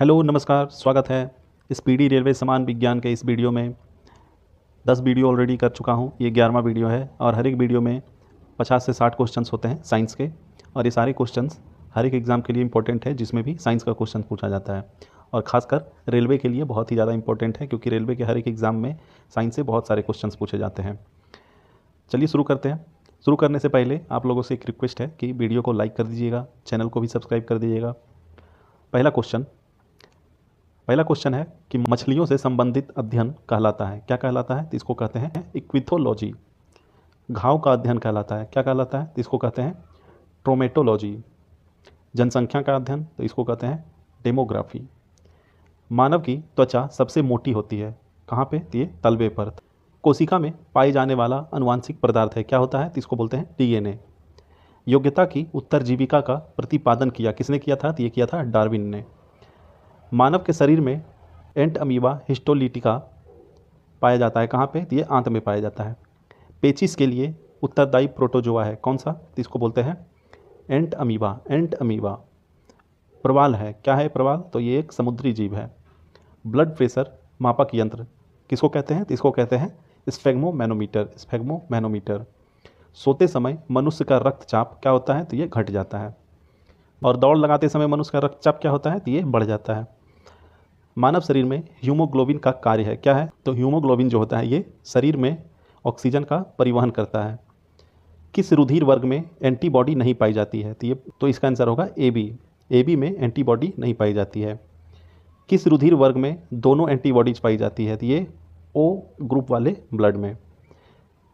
Hello नमस्कार, स्वागत है इस पीडी रेलवे समान विज्ञान के इस वीडियो में। 10 वीडियो ऑलरेडी कर चुका हूँ, ये 11वां वीडियो है और हर एक वीडियो में 50 से 60 क्वेश्चंस होते हैं साइंस के। और ये सारे क्वेश्चंस हर एक एग्ज़ाम के लिए इंपॉर्टेंट है, जिसमें भी साइंस का क्वेश्चन पूछा जाता है। और ख़ासकर रेलवे के लिए बहुत ही ज़्यादा इंपॉर्टेंट है, क्योंकि रेलवे के हर एक एग्ज़ाम में साइंस से बहुत सारे क्वेश्चन पूछे जाते हैं। चलिए शुरू करते हैं। शुरू करने से पहले आप लोगों से एक रिक्वेस्ट है कि वीडियो को लाइक कर दीजिएगा, चैनल को भी सब्सक्राइब कर दीजिएगा। पहला क्वेश्चन है कि मछलियों से संबंधित अध्ययन कहलाता है, क्या कहलाता है? तो इसको कहते हैं इक्विथोलॉजी। घाव का अध्ययन कहलाता है, क्या कहलाता है? तो इसको कहते हैं ट्रोमेटोलॉजी। जनसंख्या का अध्ययन, तो इसको कहते हैं डेमोग्राफी। मानव की त्वचा सबसे मोटी होती है, कहाँ पे? तो ये तलवे पर। कोशिका में पाए जाने वाला अनुवांशिक पदार्थ है, क्या होता है? तो इसको बोलते हैं डीएनए। योग्यता की उत्तरजीविका का प्रतिपादन किया, किसने किया था? तो ये किया था डार्विन ने। मानव के शरीर में एंट अमीबा हिस्टोलिटिका पाया जाता है, कहाँ पे? तो ये आंत में पाया जाता है। पेचिस के लिए उत्तरदायी प्रोटोजोआ है, कौन सा? तो इसको बोलते हैं एंट अमीबा। एंट अमीबा। प्रवाल है, क्या है प्रवाल? तो ये एक समुद्री जीव है। ब्लड प्रेशर मापक यंत्र किसको कहते हैं? तो इसको कहते हैं स्फेग्मोमैनोमीटर। स्फेग्मोमैनोमीटर। सोते समय मनुष्य का रक्तचाप क्या होता है? तो ये घट जाता है। और दौड़ लगाते समय मनुष्य का रक्तचाप क्या होता है? तो ये बढ़ जाता है। मानव शरीर में हीमोग्लोबिन का कार्य है, क्या है? तो हीमोग्लोबिन जो होता है ये शरीर में ऑक्सीजन का परिवहन करता है। किस रुधिर वर्ग में एंटीबॉडी नहीं पाई जाती है? तो इसका आंसर होगा ए बी। ए बी में एंटीबॉडी नहीं पाई जाती है। किस रुधिर वर्ग में दोनों एंटीबॉडीज पाई जाती है? तो ये ओ ग्रुप वाले ब्लड में।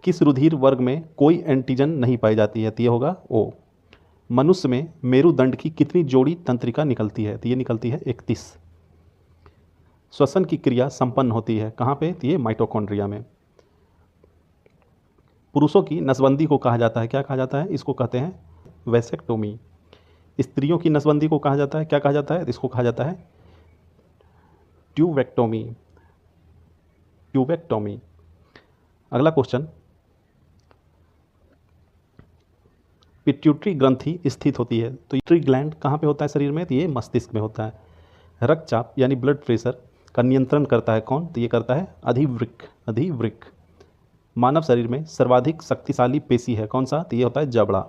किस रुधिर वर्ग में कोई एंटीजन नहीं पाई जाती है? तो ये होगा ओ। मनुष्य में मेरुदंड की कितनी जोड़ी तंत्रिका निकलती है? तो ये निकलती है 31। श्वसन की क्रिया संपन्न होती है कहाँ पे? तो ये माइटोकॉन्ड्रिया में। पुरुषों की नसबंदी को कहा जाता है, क्या कहा जाता है? इसको कहते हैं वैसेक्टोमी। स्त्रियों की नसबंदी को कहा जाता है, क्या कहा जाता है? इसको कहा जाता है ट्यूबेक्टोमी। ट्यूबेक्टोमी। अगला क्वेश्चन, पिट्यूटरी ग्रंथि स्थित होती है, तो पिट्यूटरी ग्लैंड कहाँ पे होता है शरीर में? तो ये मस्तिष्क में होता है। रक्तचाप यानी ब्लड प्रेशर का नियंत्रण करता है कौन? तो ये करता है अधिवृक्क। अधिवृक्क। मानव शरीर में सर्वाधिक शक्तिशाली पेशी है, कौन सा? तो ये होता है जबड़ा।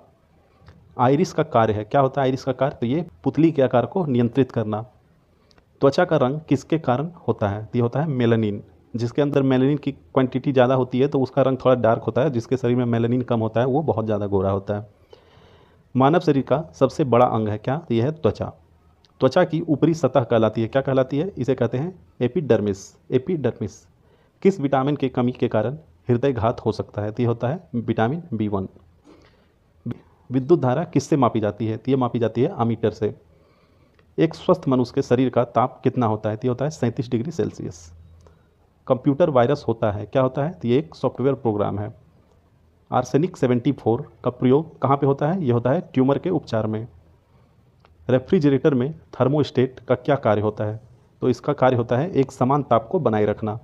आइरिस का कार्य है, क्या होता है आइरिस का कार्य? तो ये पुतली के आकार को नियंत्रित करना। त्वचा का रंग किसके कारण होता है? तो ये होता है मेलानिन। जिसके अंदर मेलानिन की क्वांटिटी ज़्यादा होती है तो उसका रंग थोड़ा डार्क होता है, जिसके शरीर में मेलानिन कम होता है वो बहुत ज़्यादा गोरा होता है। मानव शरीर का सबसे बड़ा अंग है, क्या? तो यह है त्वचा। त्वचा की ऊपरी सतह कहलाती है, क्या कहलाती है? इसे कहते हैं एपिडर्मिस। एपिडर्मिस। किस विटामिन की कमी के कारण हृदय घात हो सकता है? तो ये होता है विटामिन B1। विद्युत धारा किससे मापी जाती है? तो ये मापी जाती है अमीटर से। एक स्वस्थ मनुष्य के शरीर का ताप कितना होता है? तो ये होता है 37 डिग्री सेल्सियस। कंप्यूटर वायरस होता है, क्या होता है? तो ये एक सॉफ्टवेयर प्रोग्राम है। आर्सेनिक 74 का प्रयोग कहाँ पे होता है? ये होता है ट्यूमर के उपचार में। रेफ्रिजरेटर में थर्मोस्टेट का क्या कार्य होता है? तो इसका कार्य होता है एक समान ताप को बनाए रखना।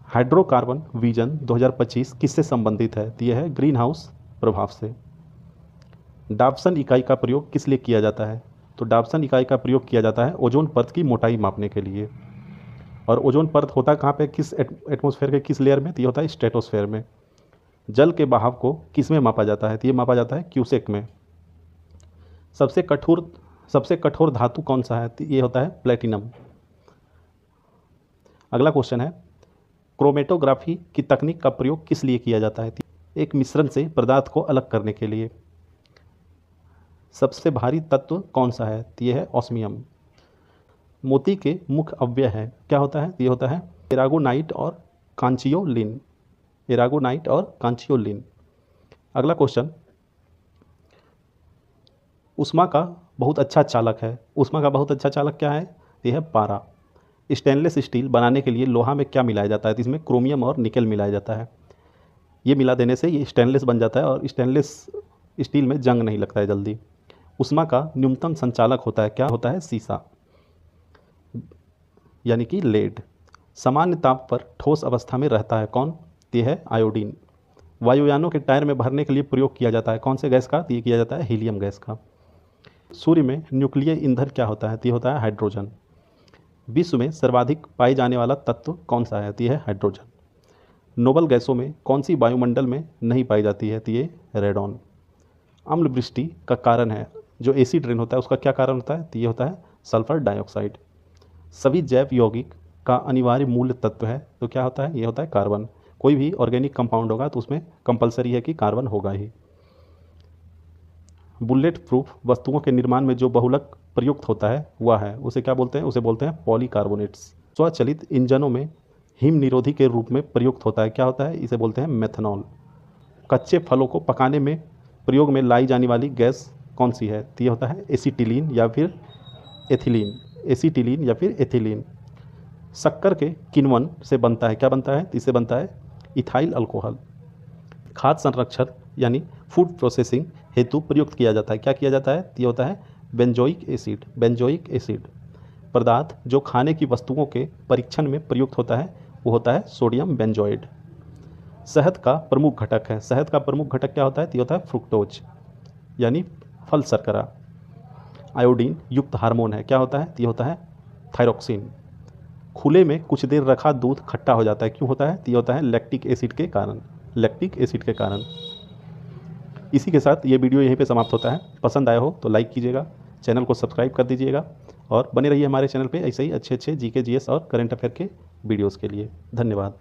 हाइड्रोकार्बन विजन 2025 किससे संबंधित है? तो यह है ग्रीन हाउस प्रभाव से। डाप्सन इकाई का प्रयोग किस लिए किया जाता है? तो डाप्सन इकाई का प्रयोग किया जाता है ओजोन परत की मोटाई मापने के लिए। और ओजोन परत होता है कहाँ पे? किस एटमॉस्फेयर के किस लेयर में? तो ये होता है स्ट्रेटोस्फेयर में। जल के बहाव को किस में मापा जाता है? तो ये मापा जाता है क्यूसेक में। सबसे कठोर धातु कौन सा है? तो ये होता है प्लेटिनम। अगला क्वेश्चन है, क्रोमेटोग्राफी की तकनीक का प्रयोग किस लिए किया जाता है? एक मिश्रण से पदार्थ को अलग करने के लिए। सबसे भारी तत्व कौन सा है? तो ये है ऑस्मियम। मोती के मुख्य अवयव है, क्या होता है? तो ये होता है एरागोनाइट और कांचियोलिन। एरागोनाइट और कांचियोलिन। अगला क्वेश्चन, ऊष्मा का बहुत अच्छा चालक है। ऊष्मा का बहुत अच्छा चालक क्या है? यह है पारा। स्टेनलेस स्टील बनाने के लिए लोहा में क्या मिलाया जाता है? तो इसमें क्रोमियम और निकेल मिलाया जाता है। ये मिला देने से ये स्टेनलेस बन जाता है और स्टेनलेस स्टील में जंग नहीं लगता है जल्दी। ऊष्मा का न्यूनतम संचालक होता है, क्या होता है? शीशा यानी कि लेड। सामान्य ताप पर ठोस अवस्था में रहता है कौन? ये है आयोडीन। वायुयानों के टायर में भरने के लिए प्रयोग किया जाता है कौन से गैस का? तो ये किया जाता है हीलियम गैस का। सूर्य में न्यूक्लियर ईंधन क्या होता है? तो ये होता है हाइड्रोजन। विश्व में सर्वाधिक पाए जाने वाला तत्व कौन सा है? तो ये है हाइड्रोजन। नोबल गैसों में कौन सी वायुमंडल में नहीं पाई जाती है? तो ये रेडॉन। अम्ल वृष्टि का कारण है, जो एसिड रेन होता है उसका क्या कारण होता है? तो ये होता है सल्फर डाइऑक्साइड। सभी जैव यौगिक का अनिवार्य मूल तत्व है, तो क्या होता है? ये होता है कार्बन। कोई भी ऑर्गेनिक कंपाउंड होगा तो उसमें कंपलसरी है कि कार्बन होगा ही। बुलेट प्रूफ वस्तुओं के निर्माण में जो बहुलक प्रयुक्त होता है वह है, उसे क्या बोलते हैं? उसे बोलते हैं पॉलीकार्बोनेट्स। स्वचालित इंजनों में हिम निरोधी के रूप में प्रयुक्त होता है, क्या होता है? इसे बोलते हैं मेथनॉल। कच्चे फलों को पकाने में प्रयोग में लाई जाने वाली गैस कौन सी है? तो ये होता है एसिटिलीन या फिर एथिलीन। एसिटिलीन या फिर एथिलीन। शक्कर के किण्वन से बनता है, क्या बनता है? तो इससे बनता है इथाइल अल्कोहल। खाद्य संरक्षण यानी फूड प्रोसेसिंग हेतु प्रयुक्त किया जाता है, क्या किया जाता है? तो ये होता है बेंजोइक एसिड। Benzoic acid. पदार्थ जो खाने की वस्तुओं के परीक्षण में प्रयुक्त होता है वो होता है सोडियम बेंजोइड। शहद का प्रमुख घटक है, शहद का प्रमुख घटक क्या होता है? तो ये होता है फ्रुक्टोज यानी फल शर्करा। आयोडीन युक्त हार्मोन है, क्या होता है? तो ये होता है थायरोक्सिन। खुले में कुछ देर रखा दूध खट्टा हो जाता है, क्यों होता है? तो ये होता है लैक्टिक एसिड के कारण। लैक्टिक एसिड के कारण। इसी के साथ ये वीडियो यहीं पे समाप्त होता है। पसंद आया हो तो लाइक कीजिएगा, चैनल को सब्सक्राइब कर दीजिएगा और बने रहिए हमारे चैनल पे ऐसे ही अच्छे अच्छे जीके जीएस और करंट अफेयर के वीडियोज़ के लिए। धन्यवाद।